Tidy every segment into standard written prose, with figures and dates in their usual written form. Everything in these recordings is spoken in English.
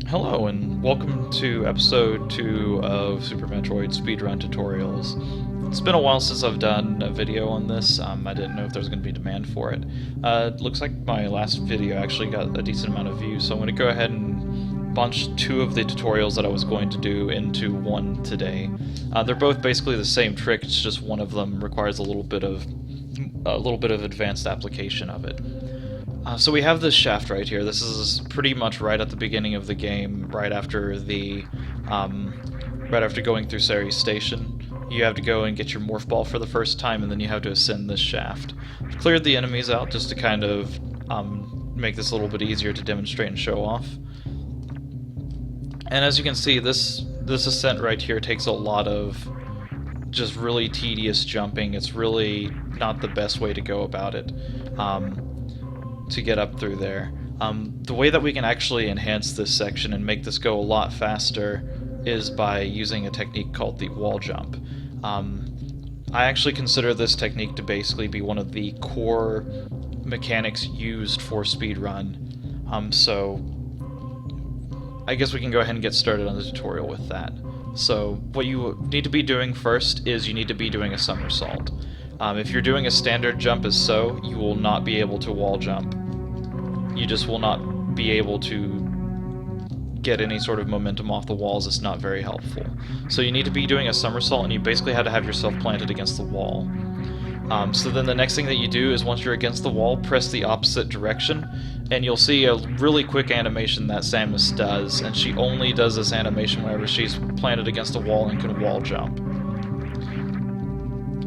Hello and welcome to episode 2 of Super Metroid Speed Run tutorials. It's been a while since I've done a video on this. I didn't know if there was going to be demand for it. Looks like my last video actually got a decent amount of views, so I'm going to go ahead and bunch 2 of the tutorials that I was going to do into one today. They're both basically the same trick, it's just one of them requires a little bit of advanced application of it. So we have this shaft right here. This is pretty much right at the beginning of the game, right after going through Sari's station. You have to go and get your morph ball for the first time, and then you have to ascend this shaft. I've cleared the enemies out just to kind of make this a little bit easier to demonstrate and show off. And as you can see, this ascent right here takes a lot of just really tedious jumping. It's really not the best way to go about it. To get up through there. The way that we can actually enhance this section and make this go a lot faster is by using a technique called the wall jump. I actually consider this technique to basically be one of the core mechanics used for speedrun. So I guess we can go ahead and get started on the tutorial with that. So what you need to be doing first is you need to be doing a somersault. If you're doing a standard jump as so, you will not be able to wall jump. You just will not be able to get any sort of momentum off the walls. It's not very helpful. So you need to be doing a somersault, and you basically have to have yourself planted against the wall. So then the next thing that you do is once you're against the wall, press the opposite direction, and you'll see a really quick animation that Samus does, and she only does this animation whenever she's planted against a wall and can wall jump.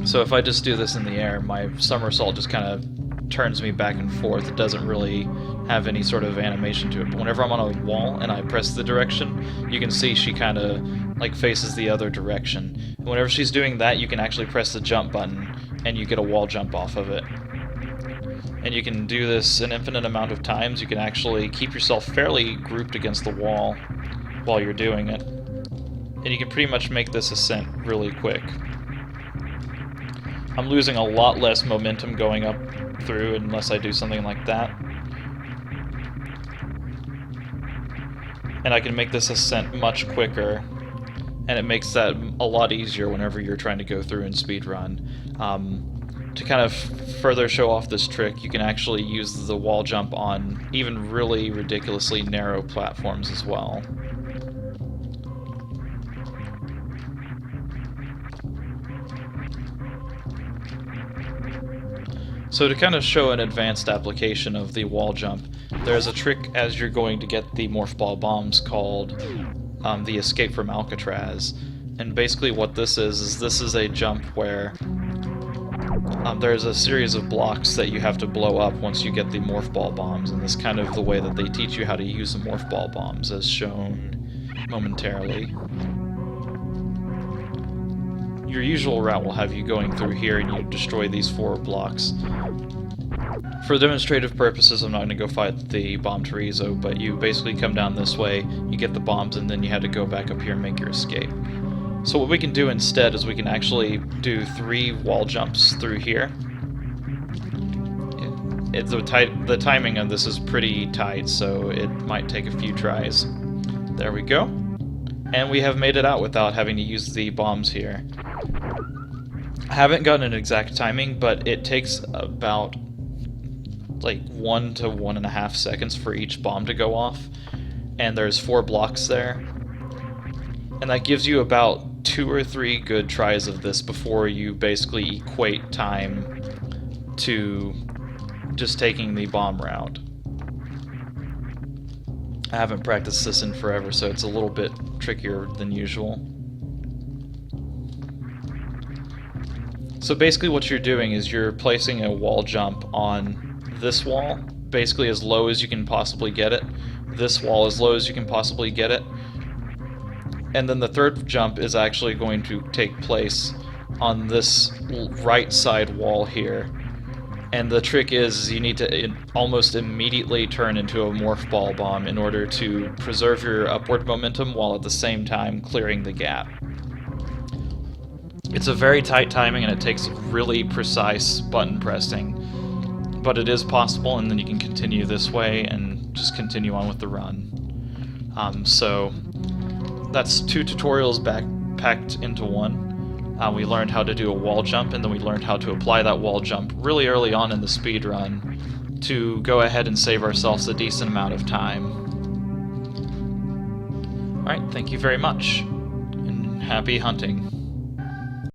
So if I just do this in the air, my somersault just kind of turns me back and forth. It doesn't really have any sort of animation to it. But whenever I'm on a wall and I press the direction, you can see she kind of like faces the other direction. And whenever she's doing that, you can actually press the jump button and you get a wall jump off of it. And you can do this an infinite amount of times. You can actually keep yourself fairly grouped against the wall while you're doing it. And you can pretty much make this ascent really quick. I'm losing a lot less momentum going up through unless I do something like that. And I can make this ascent much quicker, and it makes that a lot easier whenever you're trying to go through and speedrun. To kind of further show off this trick, you can actually use the wall jump on even really ridiculously narrow platforms as well. So to kind of show an advanced application of the wall jump, there's a trick as you're going to get the morph ball bombs called the escape from Alcatraz. And basically what this is a jump where there's a series of blocks that you have to blow up once you get the morph ball bombs, and this is kind of the way that they teach you how to use the morph ball bombs, as shown momentarily. Your usual route will have you going through here and you destroy these 4 blocks. For demonstrative purposes, I'm not going to go fight the bomb Terizo, but you basically come down this way, you get the bombs, and then you have to go back up here and make your escape. So what we can do instead is we can actually do 3 wall jumps through here. The timing of this is pretty tight, so it might take a few tries. There we go. And we have made it out without having to use the bombs here. I haven't gotten an exact timing, but it takes about like 1 to 1.5 seconds for each bomb to go off, and there's 4 blocks there. And that gives you about 2 or 3 good tries of this before you basically equate time to just taking the bomb route. I haven't practiced this in forever, so it's a little bit trickier than usual. So basically what you're doing is you're placing a wall jump on this wall, basically as low as you can possibly get it, this wall as low as you can possibly get it, and then the third jump is actually going to take place on this right side wall here. And the trick is you need to almost immediately turn into a morph ball bomb in order to preserve your upward momentum while at the same time clearing the gap. It's a very tight timing and it takes really precise button pressing, but it is possible, and then you can continue this way and just continue on with the run. So that's 2 tutorials packed into one. We learned how to do a wall jump, and then we learned how to apply that wall jump really early on in the speed run to go ahead and save ourselves a decent amount of time. Alright, thank you very much, and happy hunting.